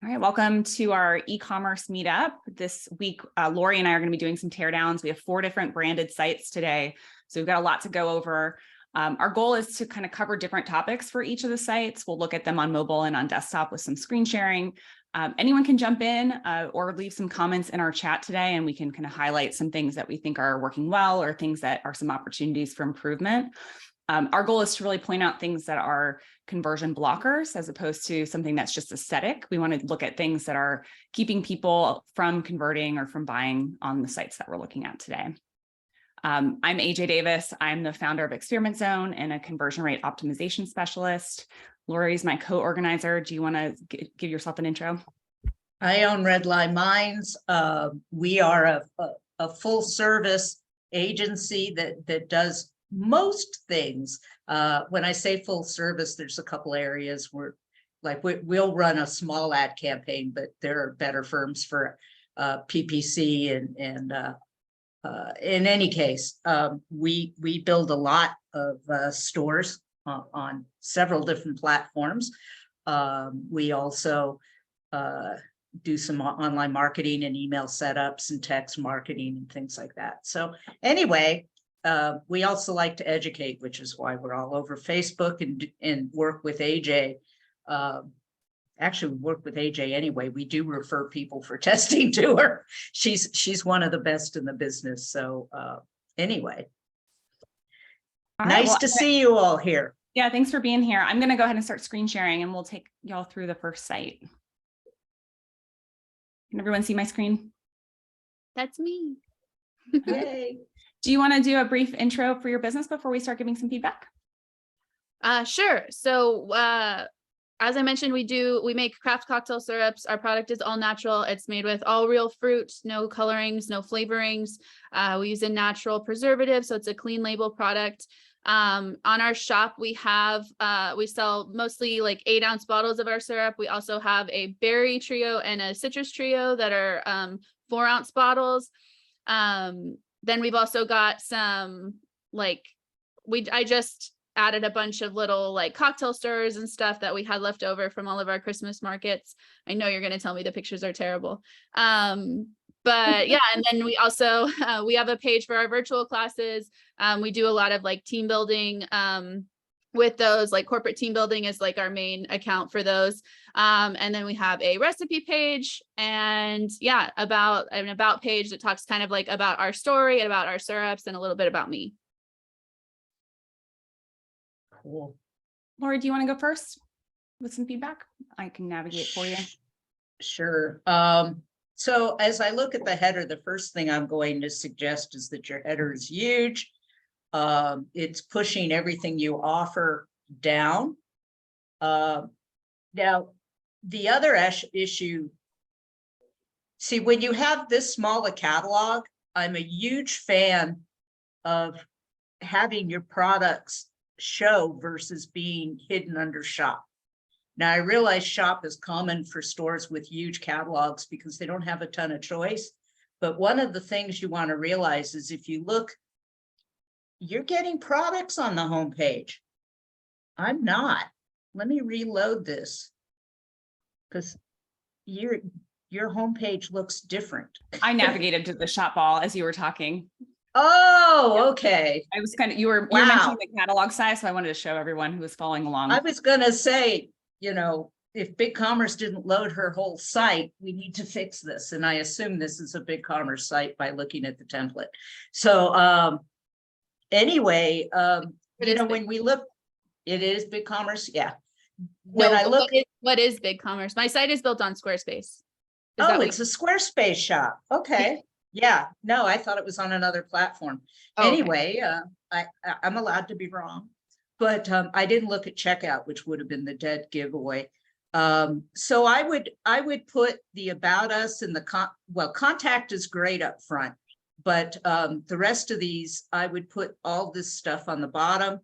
All right, welcome to our e-commerce meetup. This week, Lori and I are going to be doing some teardowns. We have 4 different branded sites today, so we've got a lot to go over. Our goal is to kind of cover different topics for each of the sites. We'll look at them on mobile and on desktop with some screen sharing. Anyone can jump in or leave some comments in our chat today, and we can kind of highlight some things that we think are working well or things that are some opportunities for improvement. Our goal is to really point out things that are conversion blockers as opposed to something that's just aesthetic. We want to look at things that are keeping people from converting or from buying on the sites that we're looking at today. I'm AJ Davis. I'm the founder of Experiment Zone and a conversion rate optimization specialist. Lori's my co-organizer. Do you want to give yourself an intro? I own Redline Minds. We are a full service agency that does most things. When I say full service, there's a couple areas where we'll run a small ad campaign, but there are better firms for PPC and in any case, we build a lot of stores on several different platforms. We also do some online marketing and email setups and text marketing and things like that. So anyway, we also like to educate, which is why we're all over Facebook and work with AJ. Actually, we work with AJ anyway. We do refer people for testing to her. She's one of the best in the business. So anyway, nice to see you all here. Yeah, thanks for being here. I'm going to go ahead and start screen sharing, and we'll take y'all through the first site. Can everyone see my screen? That's me. Yay. Do you want to do a brief intro for your business before we start giving some feedback? Sure. So as I mentioned, we make craft cocktail syrups. Our product is all natural. It's made with all real fruit, no colorings, no flavorings. We use a natural preservative, so it's a clean label product. On our shop, we sell mostly like 8-ounce bottles of our syrup. We also have a berry trio and a citrus trio that are 4-ounce bottles. Then we've also got some I just added a bunch of little like cocktail stirrers and stuff that we had left over from all of our Christmas markets. I know you're going to tell me the pictures are terrible. But yeah, and then we also, we have a page for our virtual classes. We do a lot of like team building with those, like corporate team building is like our main account for those. And then we have a recipe page and yeah, an about page that talks kind of like about our story and about our syrups and a little bit about me. Cool. Lori, do you want to go first with some feedback? I can navigate for you. Sure. So as I look at the header, the first thing I'm going to suggest is that your header is huge. It's pushing everything you offer down. Now, the other issue, see, when you have this small a catalog, I'm a huge fan of having your products show versus being hidden under shop. Now, I realize shop is common for stores with huge catalogs because they don't have a ton of choice. But one of the things you want to realize is if you look, you're getting products on the homepage. I'm not. Let me reload this because your homepage looks different. I navigated to the shop ball as you were talking. Oh, okay. I was kind of, you were mentioning the catalog size, so I wanted to show everyone who was following along. I was going to say, you know, if BigCommerce didn't load her whole site, we need to fix this. And I assume this is a BigCommerce site by looking at the template. So anyway, you know, when we look, it is BigCommerce. Yeah. When I look at what is BigCommerce, my site is built on Squarespace. Oh, it's a Squarespace shop. Okay. Yeah. No, I thought it was on another platform. Oh, anyway, okay. I'm allowed to be wrong, but I didn't look at checkout, which would have been the dead giveaway. So I would put the about us and contact is great up front, but the rest of these, I would put all this stuff on the bottom.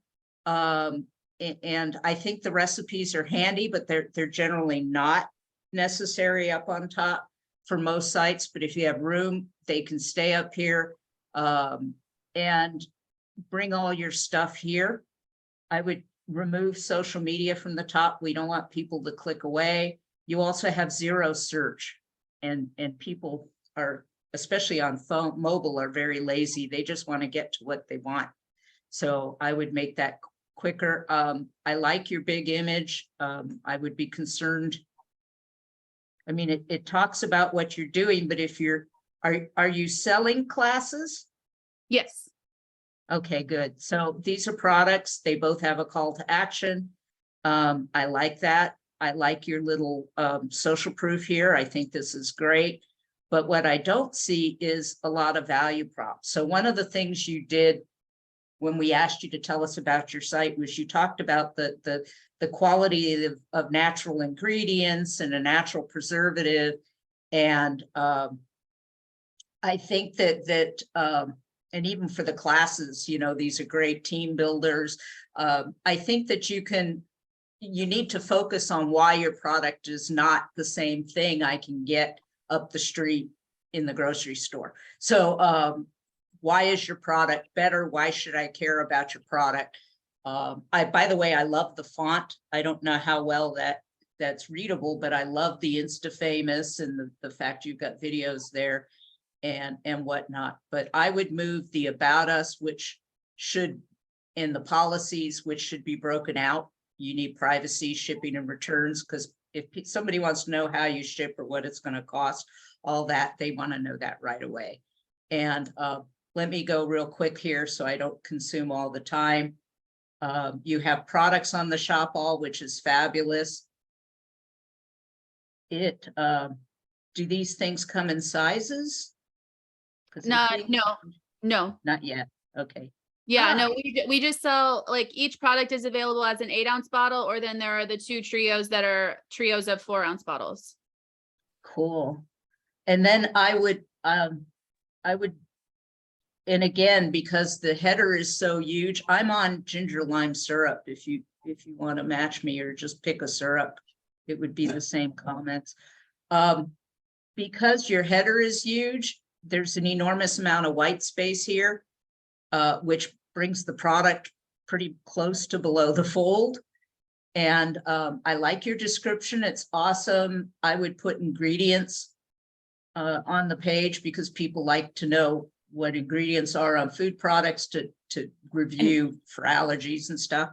And I think the recipes are handy, but they're generally not necessary up on top for most sites. But if you have room, they can stay up here and bring all your stuff here. I would remove social media from the top. We don't want people to click away. You also have zero search, and people are, especially on phone, mobile, are very lazy. They just want to get to what they want. So I would make that quicker. I like your big image. I would be concerned. I mean, it talks about what you're doing, but if you're, are you selling classes? Yes. Okay, good. So these are products. They both have a call to action. I like that. I like your little social proof here. I think this is great. But what I don't see is a lot of value props. So one of the things you did when we asked you to tell us about your site was you talked about the quality of natural ingredients and a natural preservative. And I think that and even for the classes, you know, these are great team builders. I think that you need to focus on why your product is not the same thing I can get up the street in the grocery store. So why is your product better? Why should I care about your product? By the way, I love the font. I don't know how well that's readable, but I love the Insta famous and the fact you've got videos there and whatnot. But I would move the about us, which should, in the policies, which should be broken out. You need privacy, shipping and returns, because if somebody wants to know how you ship or what it's going to cost, all that, they want to know that right away. And let me go real quick here so I don't consume all the time. You have products on the shop all, which is fabulous. Do these things come in sizes? No, no. Not yet. Okay. Yeah, no, we just sell, like, each product is available as an 8-ounce bottle, or then there are the 2 trios that are trios of 4-ounce bottles. Cool. And then I would, and again, because the header is so huge, I'm on ginger lime syrup. If you want to match me or just pick a syrup, it would be the same comments. Because your header is huge, there's an enormous amount of white space here, which brings the product pretty close to below the fold. And I like your description. It's awesome. I would put ingredients on the page because people like to know what ingredients are on food products to review for allergies and stuff.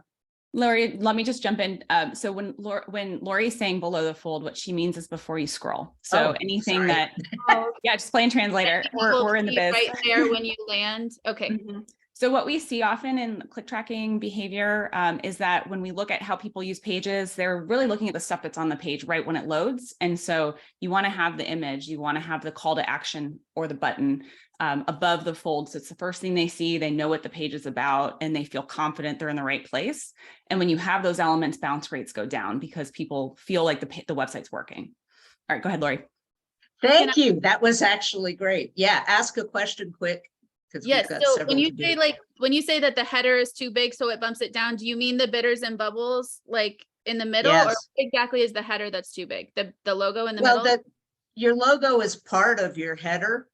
Lori, let me just jump in. So when Lori's saying below the fold, what she means is before you scroll. So anything sorry. that, yeah, just plain translator. We're in the biz. Right there when you land. Okay. Mm-hmm. So what we see often in click tracking behavior is that when we look at how people use pages, they're really looking at the stuff that's on the page right when it loads. And so you want to have the image, you want to have the call to action or the button above the fold. So it's the first thing they see, they know what the page is about, and they feel confident they're in the right place. And when you have those elements, bounce rates go down because people feel like the website's working. All right, go ahead, Lori. Thank you. That was actually great. Yeah, ask a question quick. Yes. So when you say that the header is too big, so it bumps it down, do you mean the bitters and bubbles like in the middle? Yes. Or exactly is the header that's too big? The logo in the middle? Well, your logo is part of your header.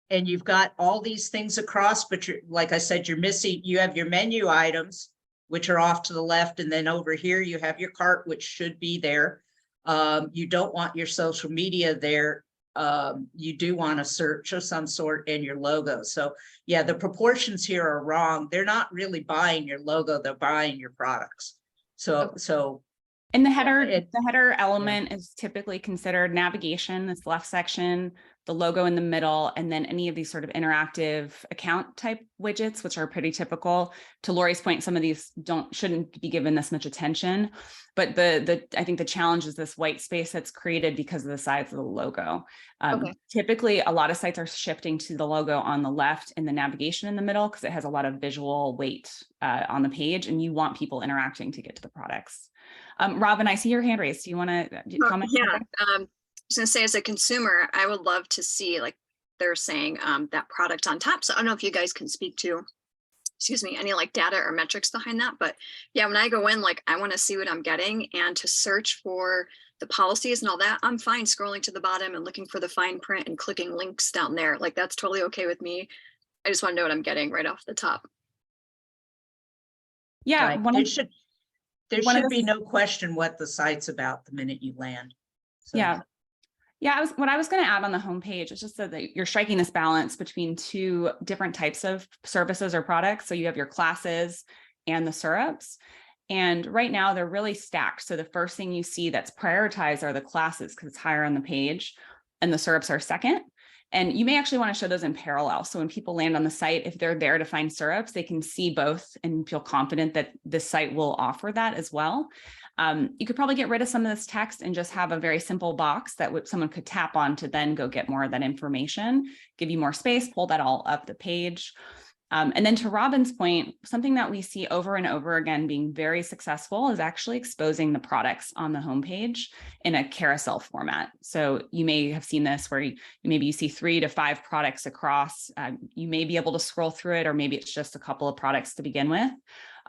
And you've got all these things across, but you're, like I said, you have your menu items, which are off to the left. And then over here, you have your cart, which should be there. You don't want your social media there. You do want a search of some sort and your logo. So yeah, the proportions here are wrong. They're not really buying your logo, they're buying your products. So and the header element is typically considered navigation, this left section, the logo in the middle, and then any of these sort of interactive account type widgets, which are pretty typical. To Lori's point, some of these shouldn't be given this much attention, but I think the challenge is this white space that's created because of the size of the logo. Typically, a lot of sites are shifting to the logo on the left and the navigation in the middle because it has a lot of visual weight on the page, and you want people interacting to get to the products. Robin, I see your hand raised. Do you want to comment? Yeah, I was going to say, as a consumer, I would love to see, like they're saying, that product on top. So I don't know if you guys can speak to, excuse me, any like data or metrics behind that. But yeah, when I go in, like I want to see what I'm getting, and to search for the policies and all that, I'm fine scrolling to the bottom and looking for the fine print and clicking links down there. Like that's totally okay with me. I just want to know what I'm getting right off the top. Yeah, it should. There one of should the- be no question what the site's about the minute you land. So, Yeah. Yeah, what I was going to add on the homepage is just so that you're striking this balance between two different types of services or products. So you have your classes and the syrups. And right now they're really stacked. So the first thing you see that's prioritized are the classes because it's higher on the page, and the syrups are second. And you may actually want to show those in parallel. So when people land on the site, if they're there to find syrups, they can see both and feel confident that this site will offer that as well. You could probably get rid of some of this text and just have a very simple box that someone could tap on to then go get more of that information, give you more space, pull that all up the page. And then to Robin's point, something that we see over and over again being very successful is actually exposing the products on the homepage in a carousel format. So you may have seen this where maybe you see 3 to 5 products across. You may be able to scroll through it, or maybe it's just a couple of products to begin with.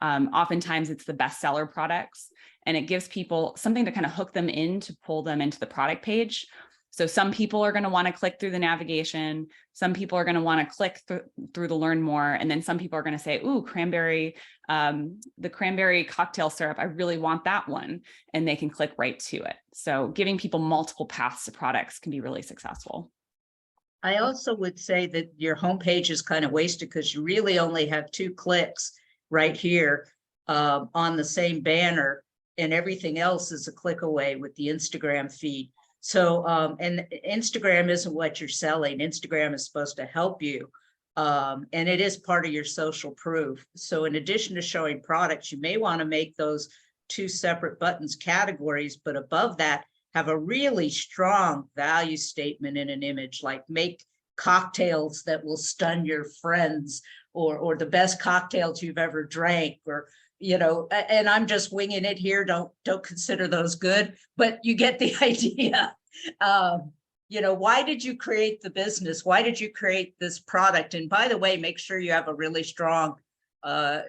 Oftentimes it's the bestseller products, and it gives people something to kind of hook them in to pull them into the product page. So some people are going to want to click through the navigation. Some people are going to want to click through the learn more. And then some people are going to say, ooh, cranberry, the cranberry cocktail syrup, I really want that one. And they can click right to it. So giving people multiple paths to products can be really successful. I also would say that your homepage is kind of wasted because you really only have 2 clicks right here on the same banner, and everything else is a click away with the Instagram feed. So, and Instagram isn't what you're selling. Instagram is supposed to help you. And it is part of your social proof. So in addition to showing products, you may want to make those 2 separate buttons categories, but above that, have a really strong value statement in an image, like make cocktails that will stun your friends, or the best cocktails you've ever drank, or and I'm just winging it here. Don't consider those good, but you get the idea. Why did you create the business? Why did you create this product? And by the way, make sure you have a really strong, I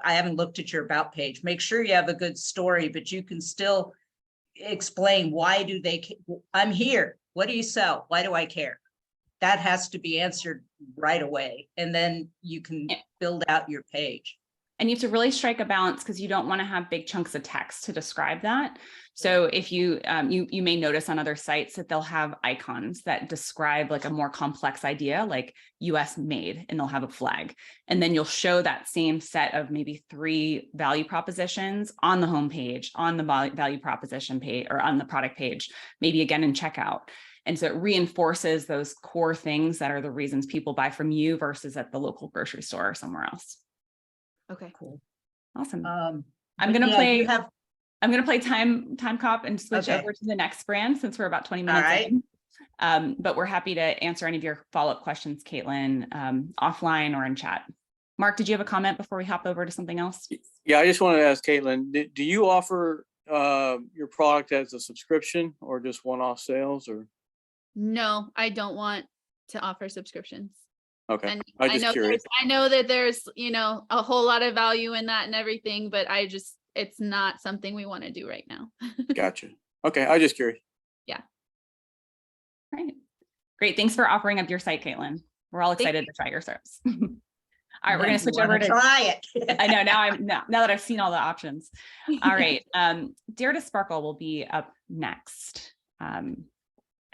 haven't looked at your about page. Make sure you have a good story, but you can still explain I'm here. What do you sell? Why do I care? That has to be answered right away. And then you can build out your page. And you have to really strike a balance because you don't want to have big chunks of text to describe that. So if you may notice on other sites that they'll have icons that describe like a more complex idea, like US made, and they'll have a flag. And then you'll show that same set of maybe 3 value propositions on the homepage, on the value proposition page, or on the product page, maybe again in checkout. And so it reinforces those core things that are the reasons people buy from you versus at the local grocery store or somewhere else. Okay, Cool. Awesome. I'm I'm gonna play time cop and switch over to the next brand since we're about 20 minutes in. But we're happy to answer any of your follow-up questions, Caitlin, offline or in chat. Mark, did you have a comment before we hop over to something else? Yeah, I just wanted to ask Caitlin, do you offer your product as a subscription or just one-off sales? Or no, I don't want to offer subscriptions. okay, And I'm just curious. I know that there's, a whole lot of value in that and everything, but it's not something we want to do right now. Gotcha. Okay, I'm just curious. Yeah. Right. Great. Thanks for offering up your site, Caitlin. We're all excited to try your service. All right, we're going to switch over to try it. I know now that I've seen all the options. All right. Dare to Sparkle will be up next. And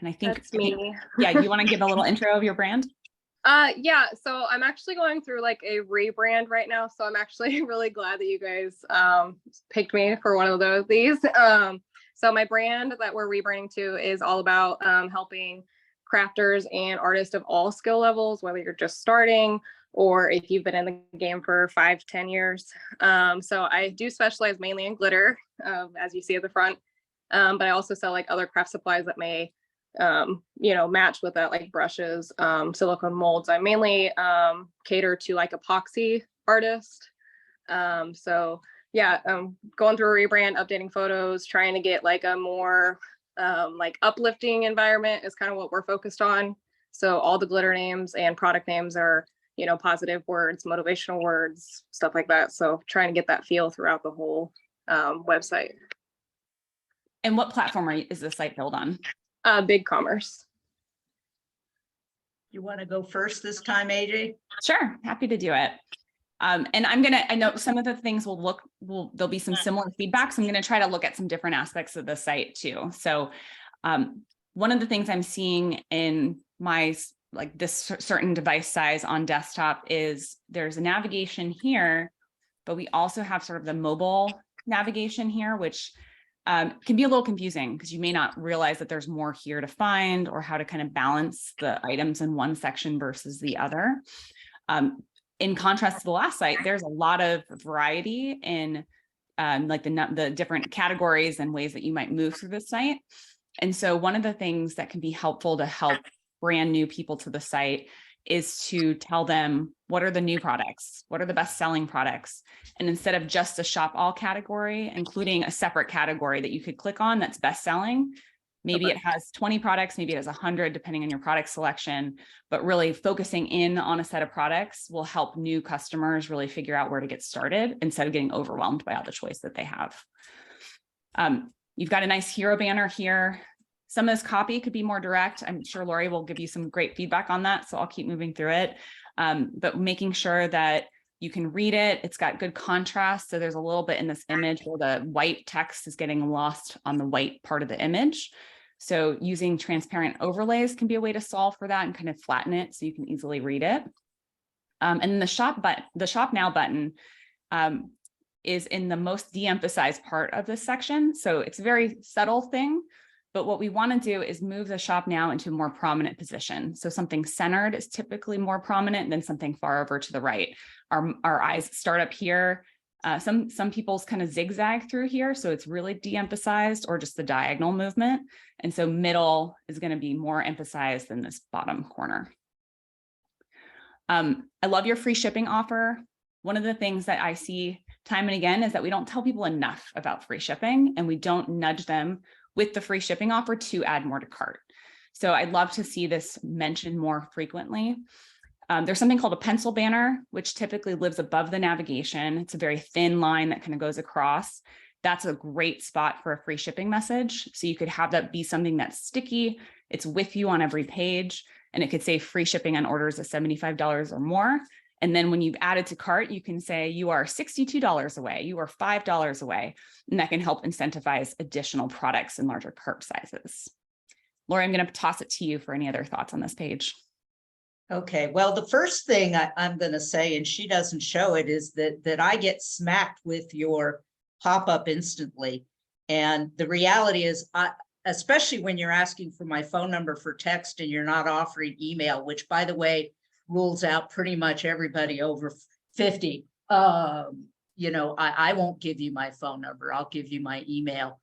I think that's me. Yeah, you want to give a little intro of your brand? Yeah, so I'm actually going through like a rebrand right now. So I'm actually really glad that you guys picked me for one of these. So my brand that we're rebranding to is all about helping crafters and artists of all skill levels, whether you're just starting or if you've been in the game for 5 to 10 years. So I do specialize mainly in glitter, as you see at the front, but I also sell like other craft supplies that may match with that, like brushes, silicone molds. I mainly cater to like epoxy artists. So yeah, going through a rebrand, updating photos, trying to get like a more like uplifting environment is kind of what we're focused on. So all the glitter names and product names are, positive words, motivational words, stuff like that. So trying to get that feel throughout the whole website. And what platform is the site built on? BigCommerce. You want to go first this time, AJ? Sure, happy to do it. And I know some of the things there'll be some similar feedback. So I'm going to try to look at some different aspects of the site too. So one of the things I'm seeing in my, like this certain device size on desktop is there's a navigation here, but we also have sort of the mobile navigation here, which can be a little confusing because you may not realize that there's more here to find or how to kind of balance the items in one section versus the other. In contrast to the last site, there's a lot of variety in like the different categories and ways that you might move through the site. And so one of the things that can be helpful to help brand new people to the site is to tell them what are the new products, what are the best selling products. And instead of just a shop all category, including a separate category that you could click on that's best selling. Maybe it has 20 products, maybe it has 100, depending on your product selection, but really focusing in on a set of products will help new customers really figure out where to get started instead of getting overwhelmed by all the choice that they have. You've got a nice hero banner here. Some of this copy could be more direct. I'm sure Lori will give you some great feedback on that, so I'll keep moving through it. But making sure that you can read it, it's got good contrast. So there's a little bit in this image where the white text is getting lost on the white part of the image. So using transparent overlays can be a way to solve for that and kind of flatten it so you can easily read it. And then the shop now button is in the most de-emphasized part of this section. So it's a very subtle thing, but what we want to do is move the shop now into a more prominent position. So something centered is typically more prominent than something far over to the right. Our eyes start up here. Some people's kind of zigzag through here, so it's really de-emphasized, or just the diagonal movement. And so middle is going to be more emphasized than this bottom corner. I love your free shipping offer. One of the things that I see time and again is that we don't tell people enough about free shipping, and we don't nudge them with the free shipping offer to add more to cart. So I'd love to see this mentioned more frequently. There's something called a pencil banner, which typically lives above the navigation. It's a very thin line that kind of goes across. That's a great spot for a free shipping message. So you could have that be something that's sticky. It's with you on every page, and it could say free shipping on orders of $75 or more. And then when you've added to cart, you can say you are $62 away, you are $5 away, and that can help incentivize additional products in larger cart sizes. Lori, I'm going to toss it to you for any other thoughts on this page. Okay, well, the first thing I'm going to say, and she doesn't show it, is that I get smacked with your pop-up instantly. And the reality is, especially when you're asking for my phone number for text and you're not offering email, which, by the way, rules out pretty much everybody over 50. You know, I won't give you my phone number. I'll give you my email.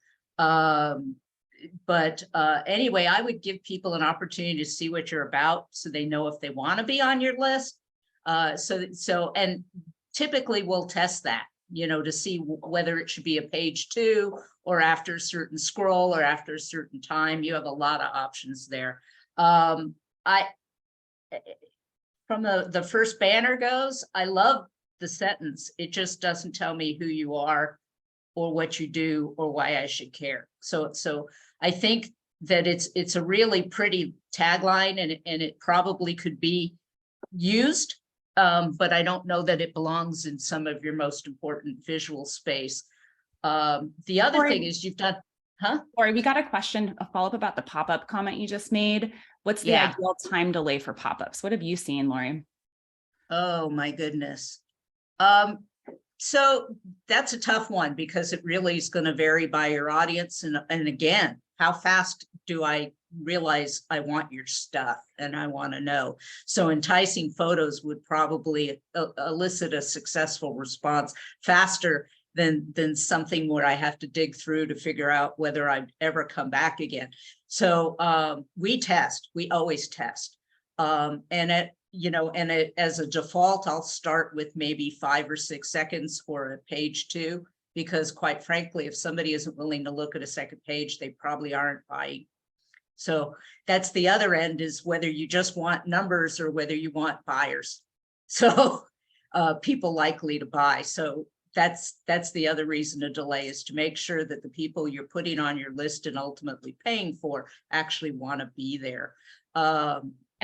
But anyway, I would give people an opportunity to see what you're about so they know if they want to be on your list. And typically we'll test that, you know, to see whether it should be a page 2 or after a certain scroll or after a certain time. You have a lot of options there. From the first banner goes, I love the sentence. It just doesn't tell me who you are or what you do or why I should care. So I think that it's a really pretty tagline, and it probably could be used, but I don't know that it belongs in some of your most important visual space. The other thing is you've done, Lori, we got a question, a follow-up about the pop-up comment you just made. What's the ideal time delay for pop-ups? What have you seen, Lori? Oh my goodness. So that's a tough one because it really is going to vary by your audience. And again, how fast do I realize I want your stuff and I want to know? So enticing photos would probably elicit a successful response faster than something where I have to dig through to figure out whether I'd ever come back again. So we always test. As a default, I'll start with maybe 5 or 6 seconds for a page 2, because quite frankly, if somebody isn't willing to look at a second page, they probably aren't buying. So that's the other end, is whether you just want numbers or whether you want buyers. So people likely to buy. So that's the other reason to delay, is to make sure that the people you're putting on your list and ultimately paying for actually want to be there.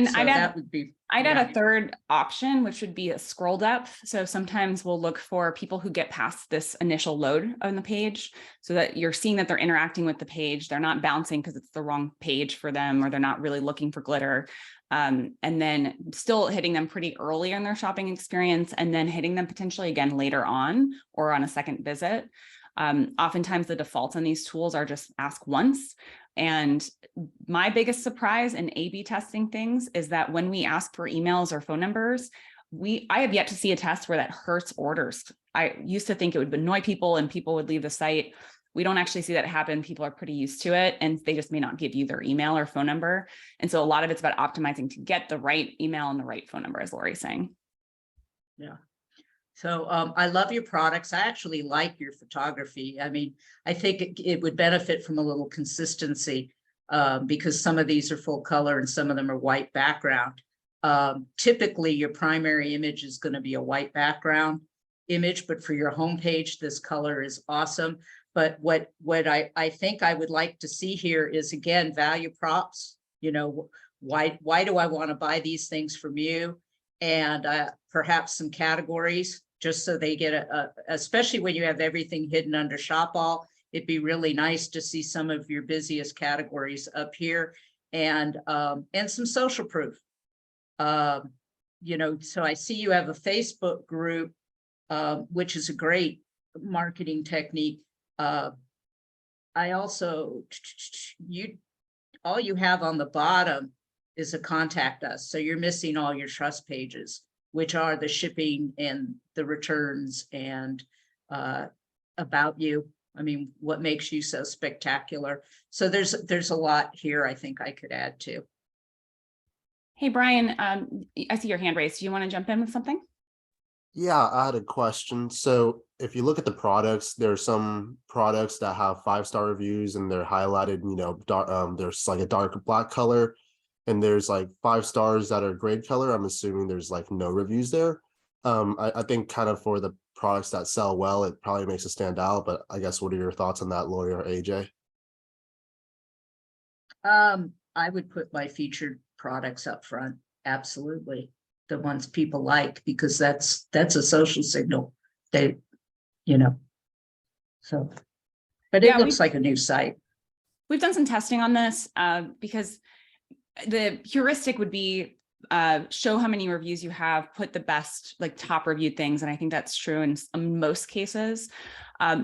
And So that would be. I'd yeah. add a third option, which would be a scroll depth. So sometimes we'll look for people who get past this initial load on the page so that you're seeing that they're interacting with the page. They're not bouncing because it's the wrong page for them, or they're not really looking for glitter. And then still hitting them pretty early in their shopping experience, and then hitting them potentially again later on or on a second visit. Oftentimes the defaults on these tools are just ask once. And my biggest surprise in A/B testing things is that when we ask for emails or phone numbers, I have yet to see a test where that hurts orders. I used to think it would annoy people and people would leave the site. We don't actually see that happen. People are pretty used to it, and they just may not give you their email or phone number. And so a lot of it's about optimizing to get the right email and the right phone number, as Lori's saying. Yeah. So I love your products. I actually like your photography. I mean, I think it would benefit from a little consistency because some of these are full color and some of them are white background. Typically, your primary image is going to be a white background image, but for your homepage, this color is awesome. But what I think I would like to see here is, again, value props. You know, why do I want to buy these things from you? And perhaps some categories, just so they get especially when you have everything hidden under shop all, it'd be really nice to see some of your busiest categories up here, and some social proof. You know, so I see you have a Facebook group, which is a great marketing technique. I also, all you have on the bottom is a contact us. So you're missing all your trust pages, which are the shipping and the returns and about you. I mean, what makes you so spectacular? So there's a lot here I think I could add to. Hey, Brian, I see your hand raised. Do you want to jump in with something? Yeah, I had a question. So if you look at the products, there are some products that have 5-star reviews and they're highlighted, you know, there's like a dark black color, and there's like 5 stars that are gray color. I'm assuming there's like no reviews there. I think kind of for the products that sell well, it probably makes it stand out, but I guess what are your thoughts on that, Lori or AJ? I would put my featured products up front. Absolutely. The ones people like, because that's a social signal. They, you know, so, but it looks like a new site. We've done some testing on this because the heuristic would be show how many reviews you have, put the best, like top reviewed things. And I think that's true in most cases.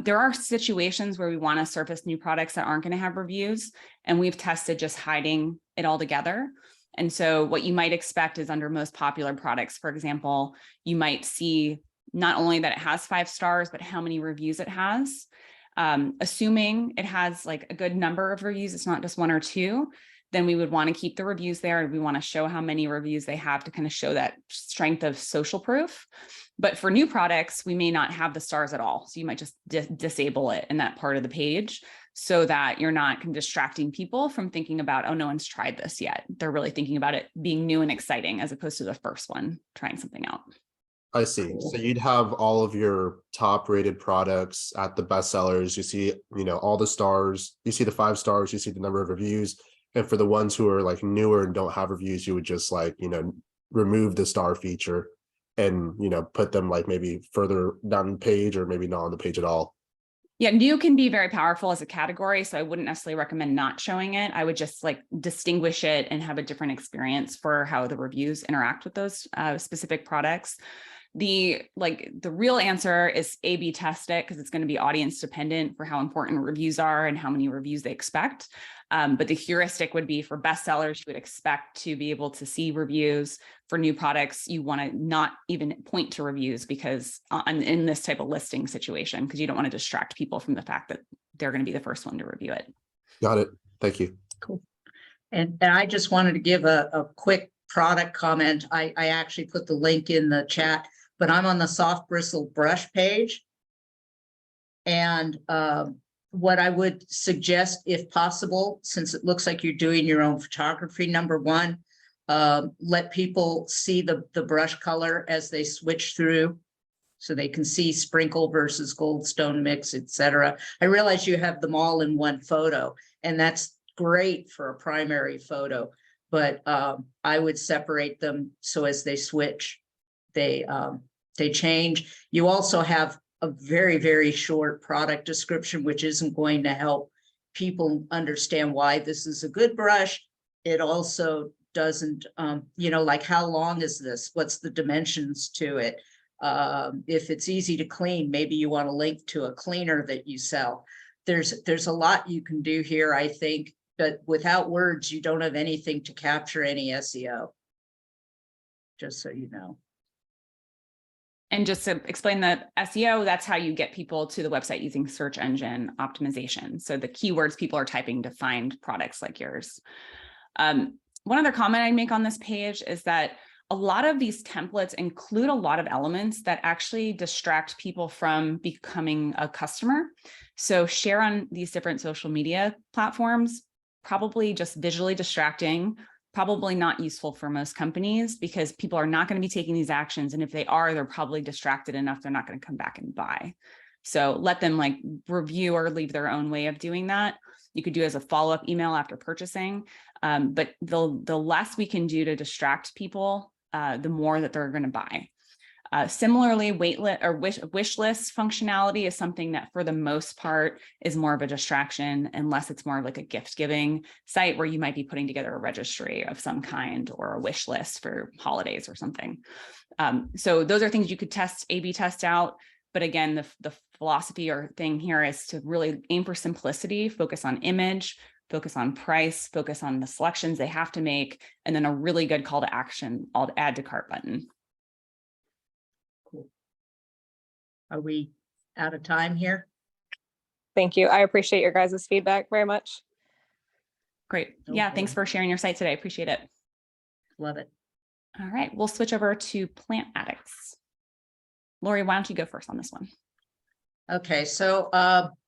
There are situations where we want to surface new products that aren't going to have reviews, and we've tested just hiding it all together. And so what you might expect is under most popular products, for example, you might see not only that it has 5 stars, but how many reviews it has. Assuming it has like a good number of reviews, it's not just 1 or 2, then we would want to keep the reviews there. And we want to show how many reviews they have to kind of show that strength of social proof. But for new products, we may not have the stars at all. So you might just disable it in that part of the page so that you're not distracting people from thinking about, oh, no one's tried this yet. They're really thinking about it being new and exciting as opposed to the first one trying something out. I see. So you'd have all of your top rated products at the bestsellers. You see, you know, all the stars, you see the 5 stars, you see the number of reviews. And for the ones who are like newer and don't have reviews, you would just like, you know, remove the star feature and, you know, put them like maybe further down the page or maybe not on the page at all. Yeah, new can be very powerful as a category. So I wouldn't necessarily recommend not showing it. I would just like distinguish it and have a different experience for how the reviews interact with those specific products. The real answer is A/B test it, because it's going to be audience dependent for how important reviews are and how many reviews they expect. But the heuristic would be for bestsellers, you would expect to be able to see reviews. For new products, you want to not even point to reviews because in this type of listing situation, because you don't want to distract people from the fact that they're going to be the first one to review it. Got it. Thank you. Cool. And I just wanted to give a quick product comment. I actually put the link in the chat, but I'm on the soft bristle brush page. And what I would suggest, if possible, since it looks like you're doing your own photography, number one, let people see the brush color as they switch through so they can see sprinkle versus goldstone mix, etc. I realize you have them all in one photo, and that's great for a primary photo. but I would separate them so as they switch, they change. You also have a very, very short product description, which isn't going to help people understand why this is a good brush. It also doesn't, you know, like how long is this? What's the dimensions to it? If it's easy to clean, maybe you want to link to a cleaner that you sell. There's a lot you can do here, I think, but without words, you don't have anything to capture any SEO. Just so you know. And just to explain the SEO, that's how you get people to the website using search engine optimization. So the keywords people are typing to find products like yours. One other comment I'd make on this page is that a lot of these templates include a lot of elements that actually distract people from becoming a customer. So share on these different social media platforms, probably just visually distracting, probably not useful for most companies because people are not going to be taking these actions. And if they are, they're probably distracted enough, they're not going to come back and buy. So let them like review or leave their own way of doing that. You could do it as a follow-up email after purchasing. But the less we can do to distract people, the more that they're going to buy. Similarly, waitlist or wish list functionality is something that for the most part is more of a distraction unless it's more like a gift giving site where you might be putting together a registry of some kind or a wish list for holidays or something. So those are things you could A/B test out. But again, the philosophy or thing here is to really aim for simplicity, focus on image, focus on price, focus on the selections they have to make, and then a really good call to action, I'll add to cart button. Cool. Are we out of time here? Thank you. I appreciate your guys' feedback very much. Great. No Yeah, thanks problem. for sharing your site today. Appreciate it. Love it. All right, we'll switch over to plant addicts. Lori, why don't you go first on this one? Okay, so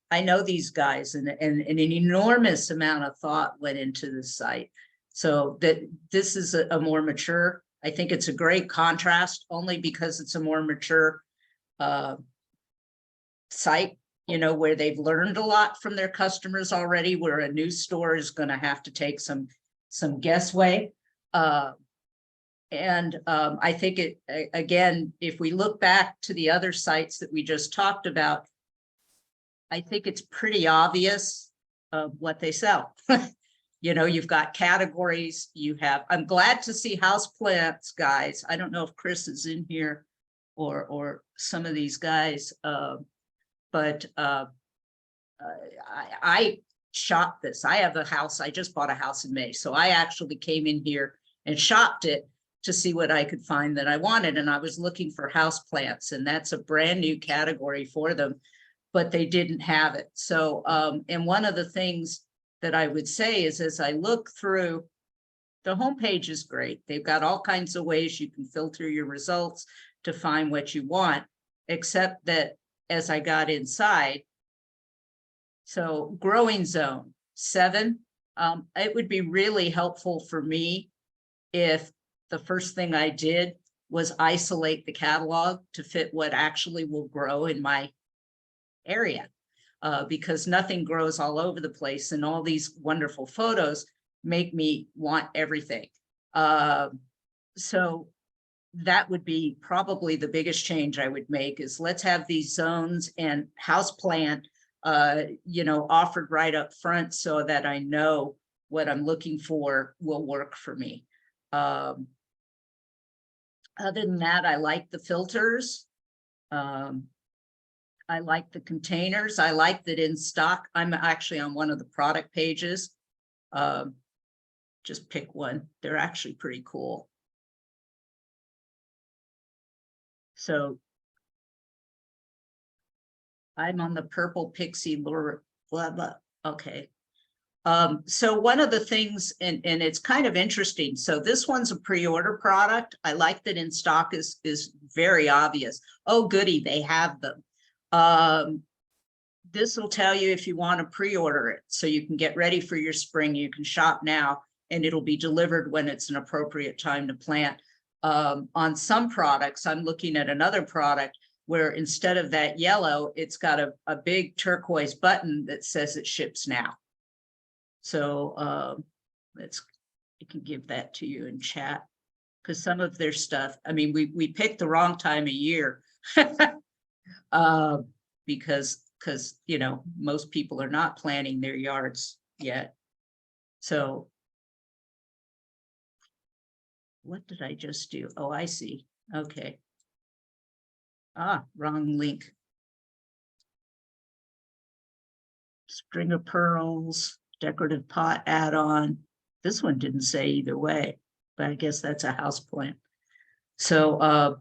I know these guys and an enormous amount of thought went into the site. So that this is a more mature, I think it's a great contrast only because it's a more mature site, you know, where they've learned a lot from their customers already, where a new store is going to have to take some guesswork. I think it, again, if we look back to the other sites that we just talked about, I think it's pretty obvious what they sell. You know, you've got categories, I'm glad to see houseplants, guys. I don't know if Chris is in here or some of these guys, but I shopped this. I have a house, I just bought a house in May. So I actually came in here and shopped it to see what I could find that I wanted. And I was looking for houseplants, and that's a brand new category for them, but they didn't have it. So, and one of the things that I would say is as I look through, the homepage is great. They've got all kinds of ways you can filter your results to find what you want, except that as I got inside, so growing zone 7, it would be really helpful for me if the first thing I did was isolate the catalog to fit what actually will grow in my area, because nothing grows all over the place, and all these wonderful photos make me want everything. So that would be probably the biggest change I would make, is let's have these zones and houseplant, you know, offered right up front so that I know what I'm looking for will work for me. Other than that, I like the filters. I like the containers. I like that in stock. I'm actually on one of the product pages. Just pick one. They're actually pretty cool. So I'm on the purple pixie lure, blah, blah. Okay. So one of the things, and it's kind of interesting. So this one's a pre-order product. I like that in stock is very obvious. Oh, goody, they have them. This will tell you if you want to pre-order it, so you can get ready for your spring. You can shop now, and it'll be delivered when it's an appropriate time to plant. On some products, I'm looking at another product where instead of that yellow, it's got a big turquoise button that says it ships now. So let's I can give that to you in chat. Because some of their stuff, I mean, we picked the wrong time of year. Because you know, most people are not planting their yards yet. So what did I just do? Oh, I see. Okay. Wrong link. String of pearls, decorative pot add-on. This one didn't say either way, but I guess that's a house plant. So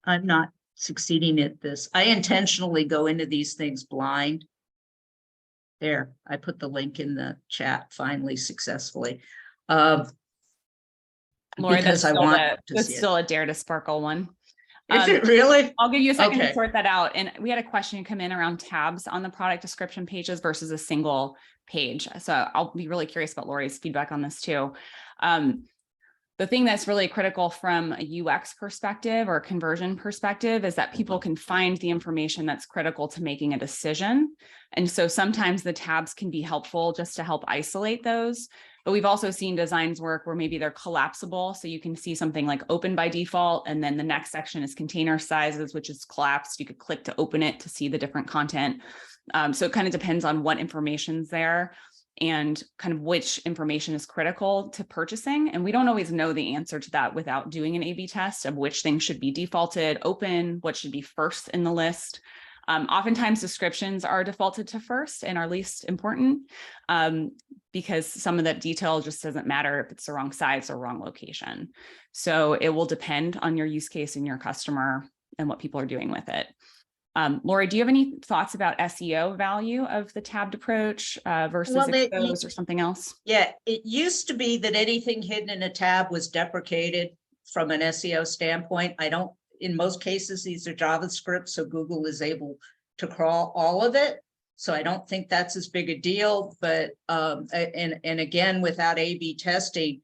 I'm not succeeding at this. I intentionally go into these things blind. There, I put the link in the chat finally successfully. Lori, Because I want to that's see it. still a Dare to Sparkle one. Is it really? I'll give you a second Okay. to sort that out. And we had a question come in around tabs on the product description pages versus a single page. So I'll be really curious about Lori's feedback on this too. The thing that's really critical from a UX perspective or conversion perspective is that people can find the information that's critical to making a decision. And so sometimes the tabs can be helpful just to help isolate those. But we've also seen designs work where maybe they're collapsible. So you can see something like open by default, and then the next section is container sizes, which is collapsed. You could click to open it to see the different content. So it kind of depends on what information's there and kind of which information is critical to purchasing. And we don't always know the answer to that without doing an A/B test of which things should be defaulted open, what should be first in the list. Oftentimes descriptions are defaulted to first and are least important because some of that detail just doesn't matter if it's the wrong size or wrong location. So it will depend on your use case and your customer and what people are doing with it. Lori, do you have any thoughts about SEO value of the tabbed approach versus exposed or something else? Yeah, it used to be that anything hidden in a tab was deprecated from an SEO standpoint. In most cases, these are JavaScript, so Google is able to crawl all of it. So I don't think that's as big a deal, but and again, without A/B testing,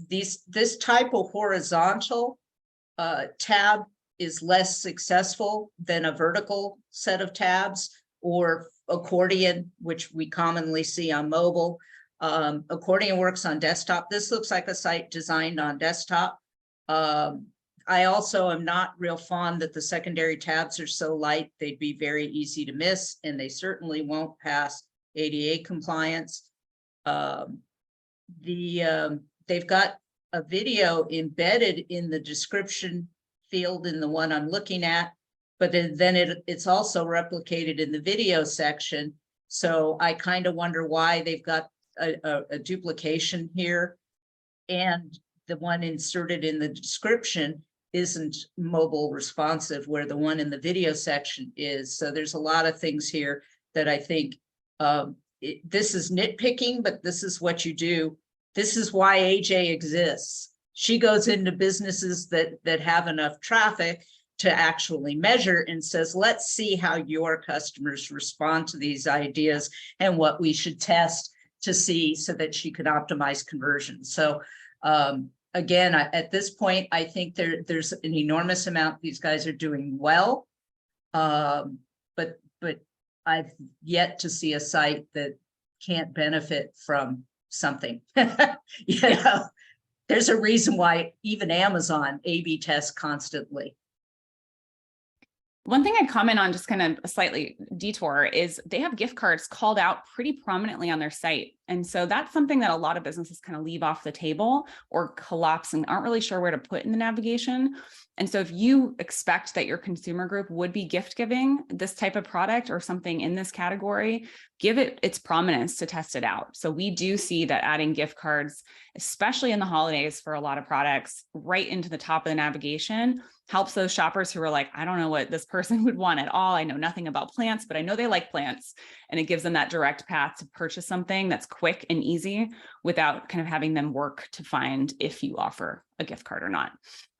this type of horizontal tab is less successful than a vertical set of tabs or accordion, which we commonly see on mobile. Accordion works on desktop. This looks like a site designed on desktop. I also am not real fond that the secondary tabs are so light. They'd be very easy to miss, and they certainly won't pass ADA compliance. They've got a video embedded in the description field in the one I'm looking at, but then it's also replicated in the video section. So I kind of wonder why they've got a duplication here, and the one inserted in the description isn't mobile responsive where the one in the video section is. So there's a lot of things here that I think this is nitpicking, but this is what you do. This is why AJ exists. She goes into businesses that have enough traffic to actually measure and says, let's see how your customers respond to these ideas and what we should test to see so that she could optimize conversion. So again, at this point, I think there's an enormous amount these guys are doing well, but I've yet to see a site that can't benefit from something. You know, there's a reason why even Amazon A/B tests constantly. One thing I'd comment on, just kind of a slightly detour, is they have gift cards called out pretty prominently on their site. And so that's something that a lot of businesses kind of leave off the table or collapse and aren't really sure where to put in the navigation. And so if you expect that your consumer group would be gift giving this type of product or something in this category, give it its prominence to test it out. So we do see that adding gift cards, especially in the holidays for a lot of products, right into the top of the navigation helps those shoppers who are like, I don't know what this person would want at all. I know nothing about plants, but I know they like plants. And it gives them that direct path to purchase something that's quick and easy without kind of having them work to find if you offer a gift card or not.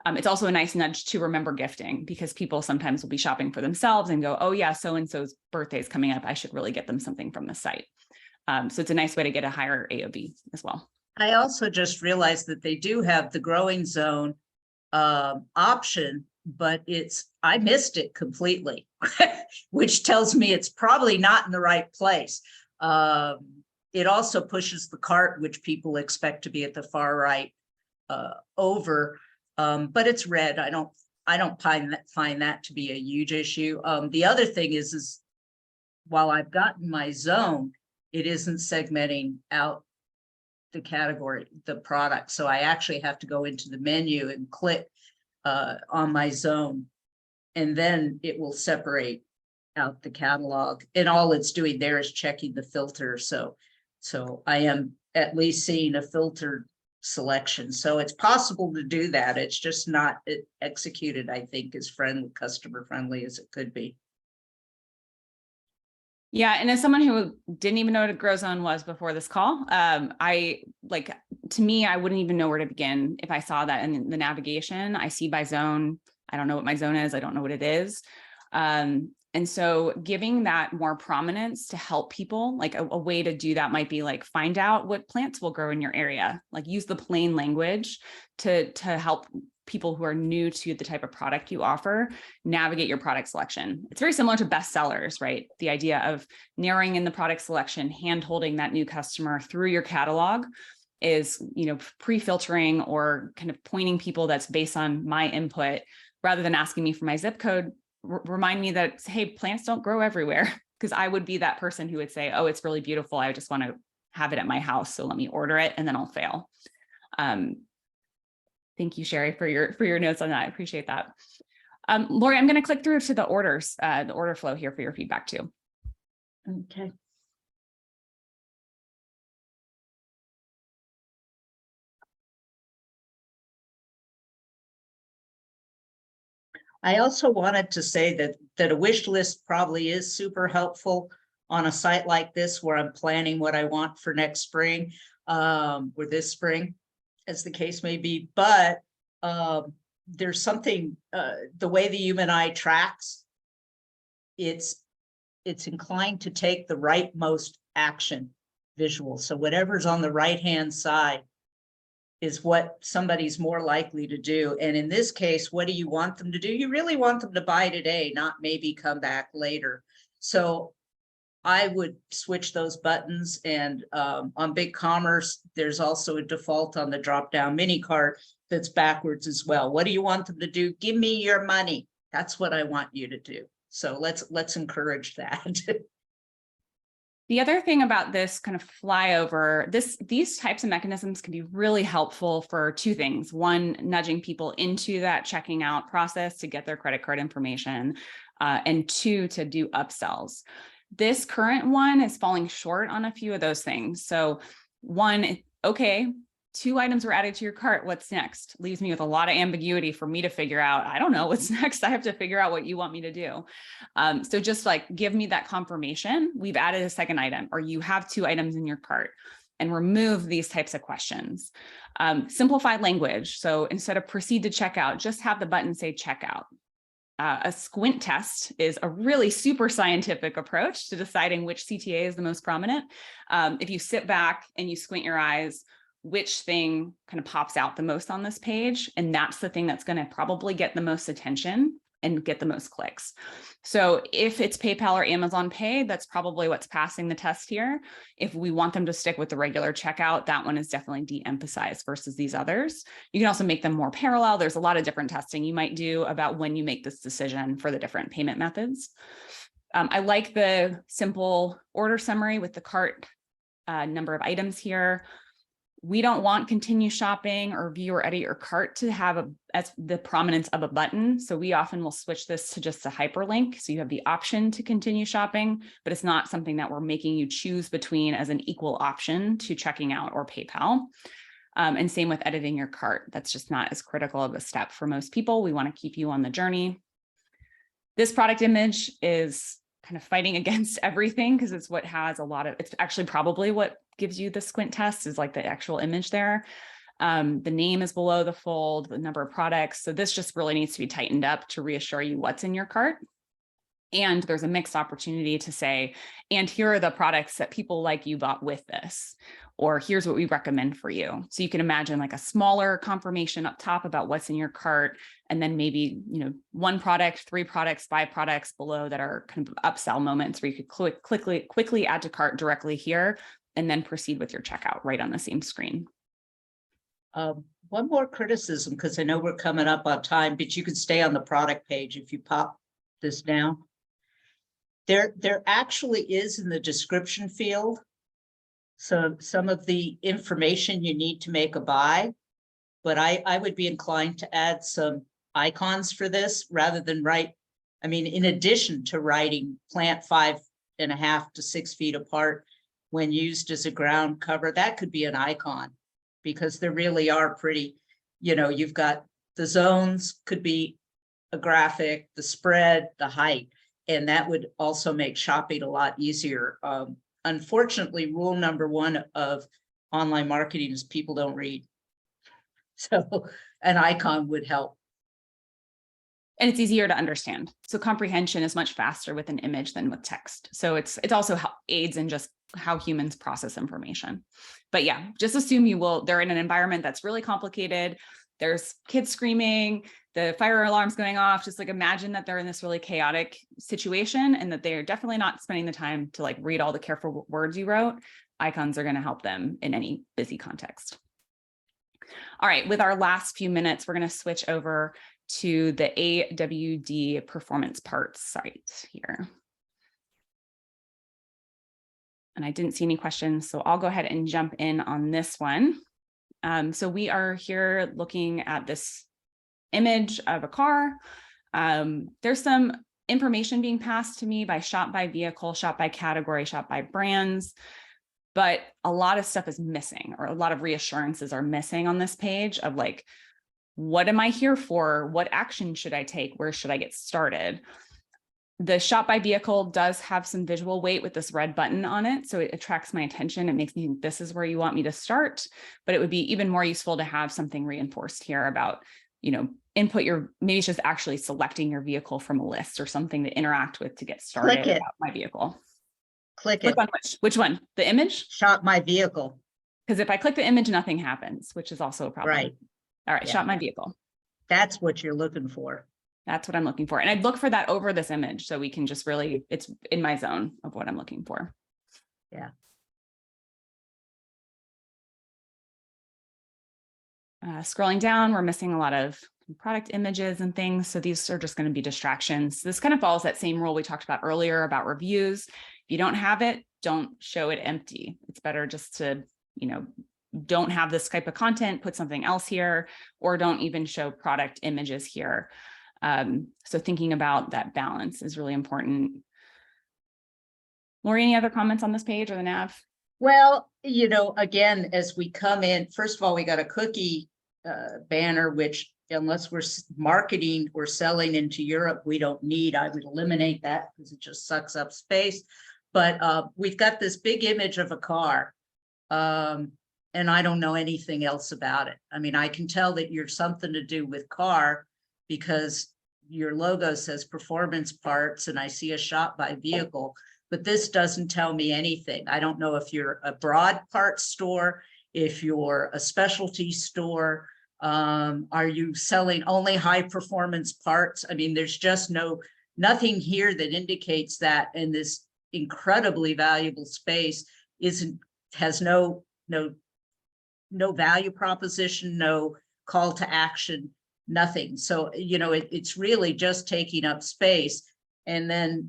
It's also a nice nudge to remember gifting, because people sometimes will be shopping for themselves and go, oh yeah, so-and-so's birthday is coming up. I should really get them something from the site. So it's a nice way to get a higher AOV as well. I also just realized that they do have the growing zone option, but I missed it completely, which tells me it's probably not in the right place. it also pushes the cart, which people expect to be at the far right, over. But it's red. I don't find that to be a huge issue. The other thing is while I've gotten my zone, it isn't segmenting out the category, the product. So I actually have to go into the menu and click on my zone, and then it will separate out the catalog. And all it's doing there is checking the filter. So I am at least seeing a filtered selection. So it's possible to do that. It's just not executed, I think, as customer friendly as it could be. Yeah, and as someone who didn't even know what a grow zone was before this call, to me, I wouldn't even know where to begin if I saw that in the navigation. I see by zone. I don't know what my zone is. I don't know what it is. And so giving that more prominence to help people, like a way to do that might be like, find out what plants will grow in your area, like use the plain language to help people who are new to the type of product you offer navigate your product selection. It's very similar to bestsellers, right? The idea of narrowing in the product selection, hand-holding that new customer through your catalog is, pre-filtering or kind of pointing people that's based on my input rather than asking me for my zip code. Remind me that, hey, plants don't grow everywhere, because I would be that person who would say, oh, it's really beautiful. I just want to have it at my house. So let me order it and then I'll fail. Thank you, Sherry, for your notes on that. I appreciate that. Lori, I'm going to click through to the orders, the order flow here for your feedback too. Okay. I also wanted to say that a wish list probably is super helpful on a site like this, where I'm planning what I want for next spring, or this spring, as the case may be. But there's something, the way the human eye tracks, it's inclined to take the rightmost action visual. So whatever's on the right-hand side is what somebody's more likely to do. And in this case, what do you want them to do? You really want them to buy today, not maybe come back later. So I would switch those buttons. And on BigCommerce, there's also a default on the drop-down mini cart that's backwards as well. What do you want them to do? Give me your money. That's what I want you to do. So let's encourage that. The other thing about this kind of flyover, these types of mechanisms can be really helpful for two things. One, nudging people into that checking out process to get their credit card information, and two, to do upsells. This current one is falling short on a few of those things. So one, okay, 2 items were added to your cart. What's next? Leaves me with a lot of ambiguity for me to figure out. I don't know what's next. I have to figure out what you want me to do. So just like, give me that confirmation. We've added a second item, or you have 2 items in your cart, and remove these types of questions. Simplified language. So instead of proceed to checkout, just have the button say checkout. A squint test is a really super scientific approach to deciding which CTA is the most prominent. If you sit back and you squint your eyes, which thing kind of pops out the most on this page? And that's the thing that's going to probably get the most attention and get the most clicks. So if it's PayPal or Amazon Pay, that's probably what's passing the test here. If we want them to stick with the regular checkout, that one is definitely de-emphasized versus these others. You can also make them more parallel. There's a lot of different testing you might do about when you make this decision for the different payment methods. I like the simple order summary with the cart number of items here. We don't want continue shopping or view or edit your cart to have as the prominence of a button. So we often will switch this to just a hyperlink. So you have the option to continue shopping, but it's not something that we're making you choose between as an equal option to checking out or PayPal. And same with editing your cart. That's just not as critical of a step for most people. We want to keep you on the journey. This product image is kind of fighting against everything because it's what has a lot of, it's actually probably what gives you the squint test is like the actual image there. The name is below the fold, the number of products. So this just really needs to be tightened up to reassure you what's in your cart. And there's a mixed opportunity to say, and here are the products that people like you bought with this, or here's what we recommend for you. So you can imagine like a smaller confirmation up top about what's in your cart, and then maybe, 1 product, 3 products, 5 products below that are kind of upsell moments where you could quickly add to cart directly here. and then proceed with your checkout right on the same screen. One more criticism, because I know we're coming up on time, but you can stay on the product page if you pop this down. There actually is in the description field some of the information you need to make a buy, but I would be inclined to add some icons for this rather than write. I mean, in addition to writing plant 5.5 to 6 feet apart when used as a ground cover, that could be an icon, because there really are pretty, you've got the zones could be a graphic, the spread, the height, and that would also make shopping a lot easier. Unfortunately, rule number 1 of online marketing is people don't read. So an icon would help. And it's easier to understand. So comprehension is much faster with an image than with text. So it's also aids in just how humans process information. But yeah, just assume they're in an environment that's really complicated. There's kids screaming, the fire alarm's going off. Just like imagine that they're in this really chaotic situation and that they're definitely not spending the time to like read all the careful words you wrote. Icons are going to help them in any busy context. All right, with our last few minutes, we're going to switch over to the AWD performance parts site here. And I didn't see any questions, so I'll go ahead and jump in on this one. So we are here looking at this image of a car. There's some information being passed to me by shop by vehicle, shop by category, shop by brands, but a lot of stuff is missing, or a lot of reassurances are missing on this page of like, what am I here for? What action should I take? Where should I get started? The shop by vehicle does have some visual weight with this red button on it. So it attracts my attention. It makes me think this is where you want me to start, but it would be even more useful to have something reinforced here about, maybe it's just actually selecting your vehicle from a list or something to interact with to get started about my vehicle. Click on which one? The image? Shop my vehicle. Because if I click the image, nothing happens, which is also a problem. Right. All right, Yeah. Shop my vehicle. That's what you're looking for. That's what I'm looking for. And I'd look for that over this image so we can just really, it's in my zone of what I'm looking for. Yeah. Scrolling down, we're missing a lot of product images and things. So these are just going to be distractions. This kind of follows that same rule we talked about earlier about reviews. If you don't have it, don't show it empty. It's better just to, don't have this type of content, put something else here, or don't even show product images here. So thinking about that balance is really important. Lori, any other comments on this page or the nav? Well, again, as we come in, first of all, we got a cookie banner, which unless we're marketing or selling into Europe, we don't need. I would eliminate that because it just sucks up space. But we've got this big image of a car. And I don't know anything else about it. I mean, I can tell that you're something to do with car because your logo says performance parts and I see a shop by vehicle, but this doesn't tell me anything. I don't know if you're a broad parts store, if you're a specialty store, are you selling only high performance parts? I mean, there's just nothing here that indicates that, and this incredibly valuable space has no value proposition, no call to action, nothing. So, it's really just taking up space. And then,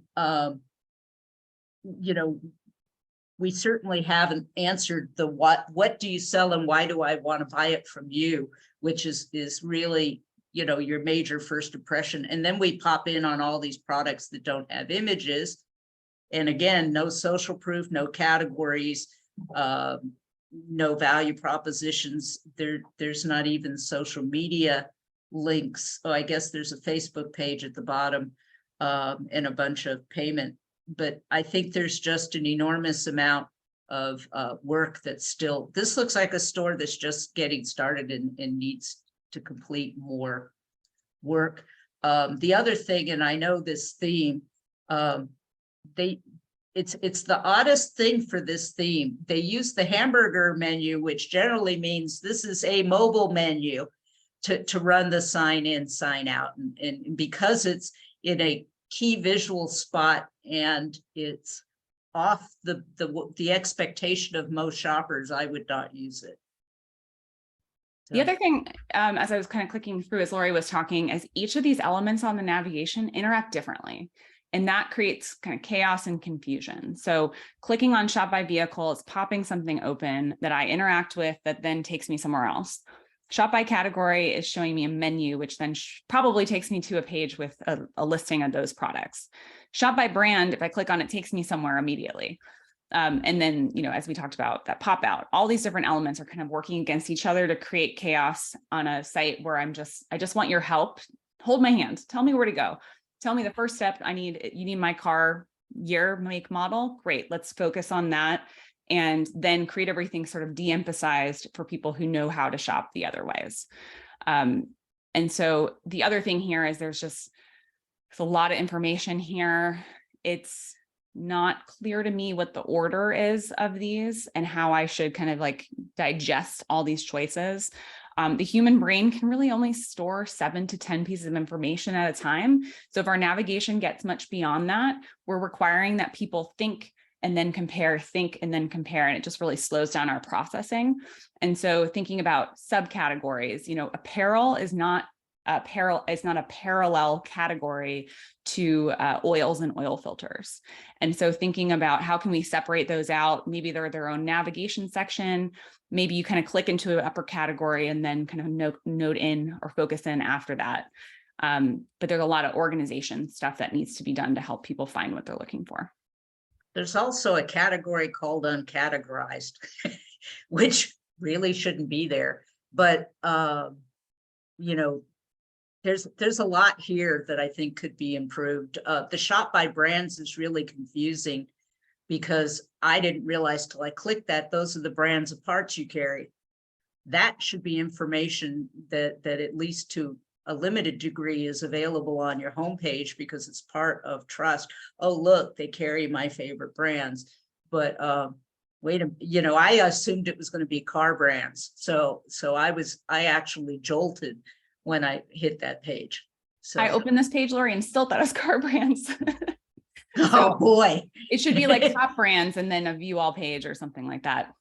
we certainly haven't answered the what do you sell and why do I want to buy it from you, which is really, your major first impression. And then we pop in on all these products that don't have images. And again, no social proof, no categories, no value propositions. There's not even social media links. Oh, I guess there's a Facebook page at the bottom and a bunch of payment. But I think there's just an enormous amount of work that's still, this looks like a store that's just getting started and needs to complete more work. The other thing, and I know this theme, it's the oddest thing for this theme. They use the hamburger menu, which generally means this is a mobile menu to run the sign in, sign out. And because it's in a key visual spot and it's off the expectation of most shoppers, I would not use it. The other thing, as I was kind of clicking through as Lori was talking, is each of these elements on the navigation interact differently. And that creates kind of chaos and confusion. So clicking on shop by vehicle, it's popping something open that I interact with that then takes me somewhere else. Shop by category is showing me a menu, which then probably takes me to a page with a listing of those products. Shop by brand, if I click on it, takes me somewhere immediately. And then, you know, as we talked about, that pop out, all these different elements are kind of working against each other to create chaos on a site where I just want your help. Hold my hand, tell me where to go. Tell me the first step you need my car, year, make, model. Great, let's focus on that. And then create everything sort of de-emphasized for people who know how to shop the other ways. And so the other thing here is there's a lot of information here. It's not clear to me what the order is of these and how I should kind of like digest all these choices. The human brain can really only store 7 to 10 pieces of information at a time. So if our navigation gets much beyond that, we're requiring that people think and then compare, think and then compare, and it just really slows down our processing. And so thinking about subcategories, you know, apparel is not a parallel category to oils and oil filters. And so thinking about how can we separate those out, maybe they're their own navigation section, maybe you kind of click into an upper category and then kind of note in or focus in after that. But there's a lot of organization stuff that needs to be done to help people find what they're looking for. There's also a category called uncategorized, which really shouldn't be there. But, you know, there's a lot here that I think could be improved. The shop by brands is really confusing because I didn't realize till I clicked that those are the brands of parts you carry. That should be information that at least to a limited degree is available on your homepage because it's part of trust. Oh, look, they carry my favorite brands. But you know, I assumed it was going to be car brands. So I actually jolted when I hit that page. So I opened this page, Lori, and still thought it was car brands. oh boy. It should be like top brands and then a view all page or something like that.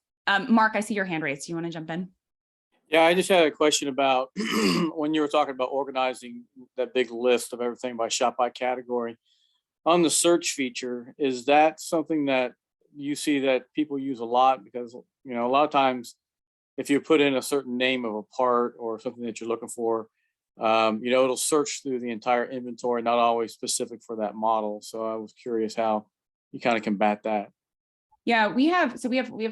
Mark, I see your hand raised. Do you want to jump in? Yeah, I just had a question about when you were talking about organizing that big list of everything by shop by category. On the search feature, is that something that you see that people use a lot? Because, you know, a lot of times if you put in a certain name of a part or something that you're looking for, you know, it'll search through the entire inventory, not always specific for that model. So I was curious how you kind of combat that. Yeah, we have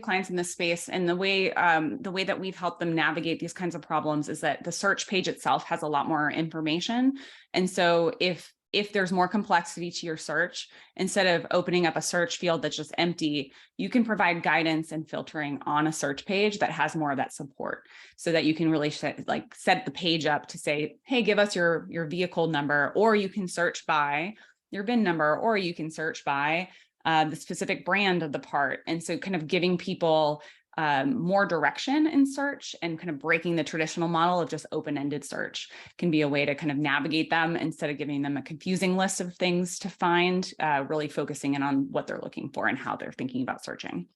clients in this space, and the way that we've helped them navigate these kinds of problems is that the search page itself has a lot more information. And so if there's more complexity to your search, instead of opening up a search field that's just empty, you can provide guidance and filtering on a search page that has more of that support, so that you can really set the page up to say, hey, give us your vehicle number, or you can search by your VIN number, or you can search by the specific brand of the part. And so kind of giving people more direction in search and kind of breaking the traditional model of just open-ended search can be a way to kind of navigate them instead of giving them a confusing list of things to find, really focusing in on what they're looking for and how they're thinking about searching.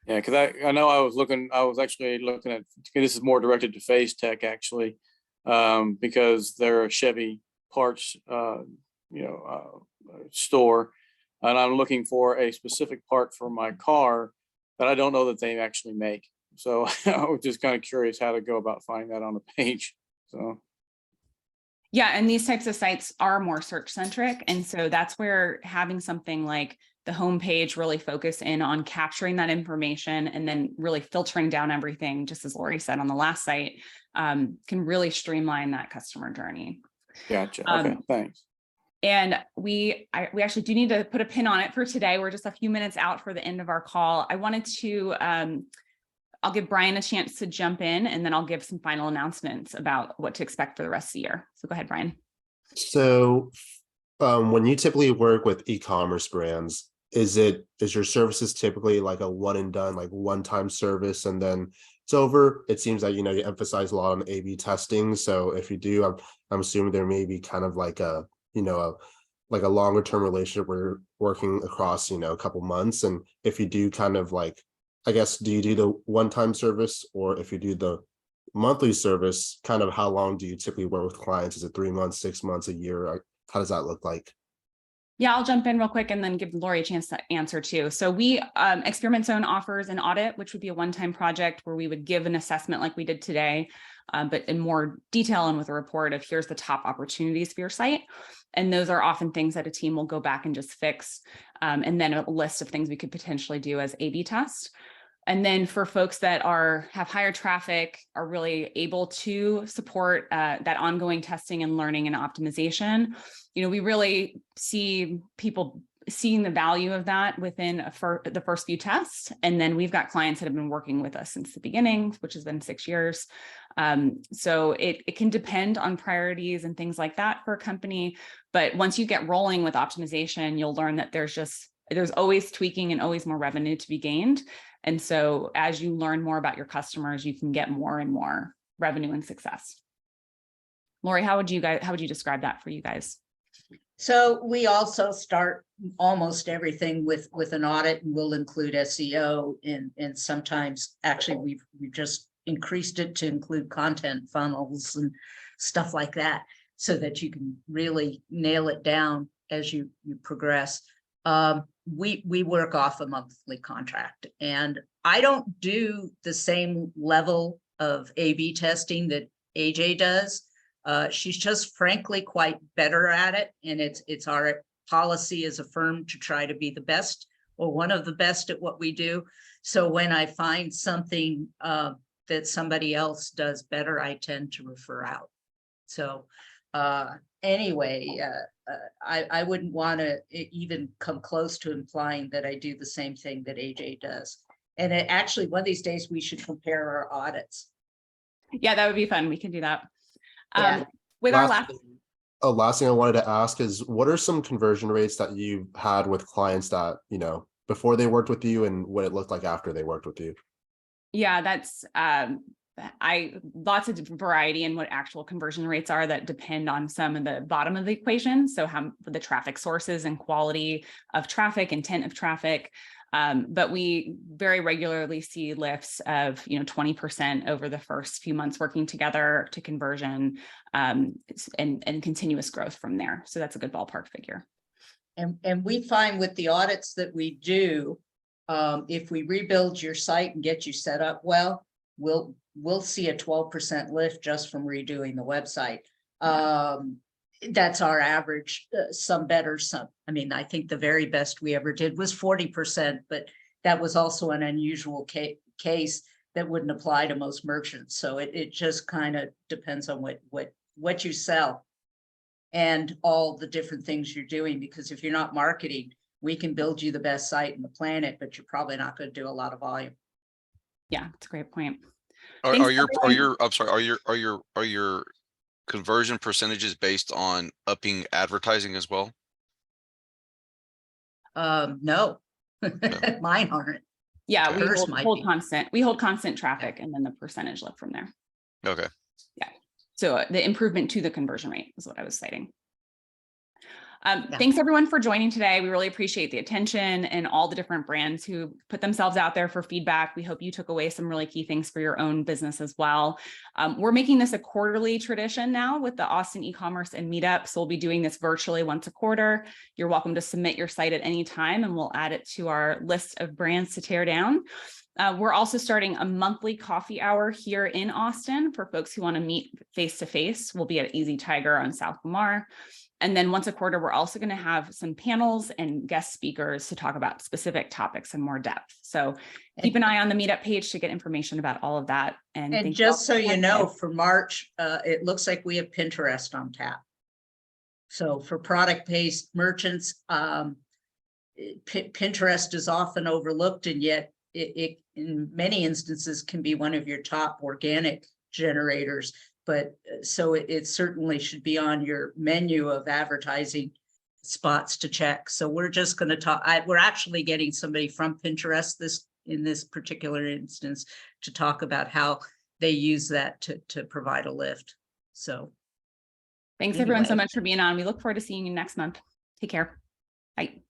Yeah, because I know I was actually looking at, this is more directed to Phase Tech actually, because they're a Chevy parts, store. And I'm looking for a specific part for my car that I don't know that they actually make. So I was just kind of curious how to go about finding that on a page. So. Yeah, and these types of sites are more search centric. And so that's where having something like the homepage really focus in on capturing that information and then really filtering down everything, just as Lori said on the last site, can really streamline that customer journey. Gotcha. Okay, thanks. And we actually do need to put a pin on it for today. We're just a few minutes out for the end of our call. I wanted to, I'll give Brian a chance to jump in, and then I'll give some final announcements about what to expect for the rest of the year. So go ahead, Brian. So when you typically work with e-commerce brands, is your services typically like a one and done, like one-time service and then it's over? It seems like, you know, you emphasize a lot on A/B testing. So if you do, I'm assuming there may be kind of like a like a longer term relationship where you're working across, a couple months? And if you do kind of like, I guess, do you do the one-time service, or if you do the monthly service, kind of how long do you typically work with clients? Is it 3 months, 6 months, a year? How does that look like? Yeah, I'll jump in real quick and then give Lori a chance to answer too. So we, Experiment Zone offers an audit, which would be a one-time project where we would give an assessment like we did today, but in more detail and with a report of here's the top opportunities for your site. And those are often things that a team will go back and just fix. And then a list of things we could potentially do as A/B test. And then for folks that have higher traffic, are really able to support that ongoing testing and learning and optimization, we really see people seeing the value of that within the first few tests. And then we've got clients that have been working with us since the beginning, which has been 6 years. So it can depend on priorities and things like that for a company. But once you get rolling with optimization, you'll learn that there's always tweaking and always more revenue to be gained. And so as you learn more about your customers, you can get more and more revenue and success. Lori, how would you describe that for you guys? So we also start almost everything with an audit, and we'll include SEO, and sometimes actually we've just increased it to include content funnels and stuff like that, so that you can really nail it down as you progress. We work off a monthly contract, and I don't do the same level of A/B testing that AJ does. She's just frankly quite better at it, and it's our policy as a firm to try to be the best or one of the best at what we do. So when I find something that somebody else does better, I tend to refer out. So anyway, I wouldn't want to even come close to implying that I do the same thing that AJ does. And actually, one of these days we should compare our audits. Yeah, that would be fun. We can do that. Yeah. With our last Last thing I wanted to ask is, what are some conversion rates that you've had with clients that, before they worked with you, and what it looked like after they worked with you? Yeah, that's lots of variety in what actual conversion rates are that depend on some of the bottom of the equation. So how the traffic sources and quality of traffic, intent of traffic. But we very regularly see lifts of 20% over the first few months working together to conversion, and continuous growth from there. So that's a good ballpark figure. And we find with the audits that we do, if we rebuild your site and get you set up well, we'll see a 12% lift just from redoing the website. That's our average. Some better, some. I mean, I think the very best we ever did was 40%, but that was also an unusual case that wouldn't apply to most merchants. So it just kind of depends on what you sell and all the different things you're doing. Because if you're not marketing, we can build you the best site on the planet, but you're probably not going to do a lot of volume. Yeah, that's a great point. Are your conversion percentages based on upping advertising as well? No, mine aren't. Yeah, Hers we hold constant traffic, and then the percentage lift from there. Okay. Yeah. So the improvement to the conversion rate is what I was citing. Yeah. Thanks everyone for joining today. We really appreciate the attention and all the different brands who put themselves out there for feedback. We hope you took away some really key things for your own business as well. We're making this a quarterly tradition now with the Austin eCommerce and Meetup. So we'll be doing this virtually once a quarter. You're welcome to submit your site at any time, and we'll add it to our list of brands to tear down. We're also starting a monthly coffee hour here in Austin for folks who want to meet face-to-face. We'll be at Easy Tiger on South Lamar. And then once a quarter, we're also going to have some panels and guest speakers to talk about specific topics in more depth. So keep an eye on the Meetup page to get information about all of that. And just so you know, for March, it looks like we have Pinterest on tap. So for product-based merchants, Pinterest is often overlooked, and yet it in many instances can be one of your top organic generators. But so it certainly should be on your menu of advertising spots to check. So we're just going to talk. We're actually getting somebody from Pinterest in this particular instance to talk about how they use that to provide a lift. So thanks everyone so much for being on. We look forward to seeing you next month. Take care. Bye.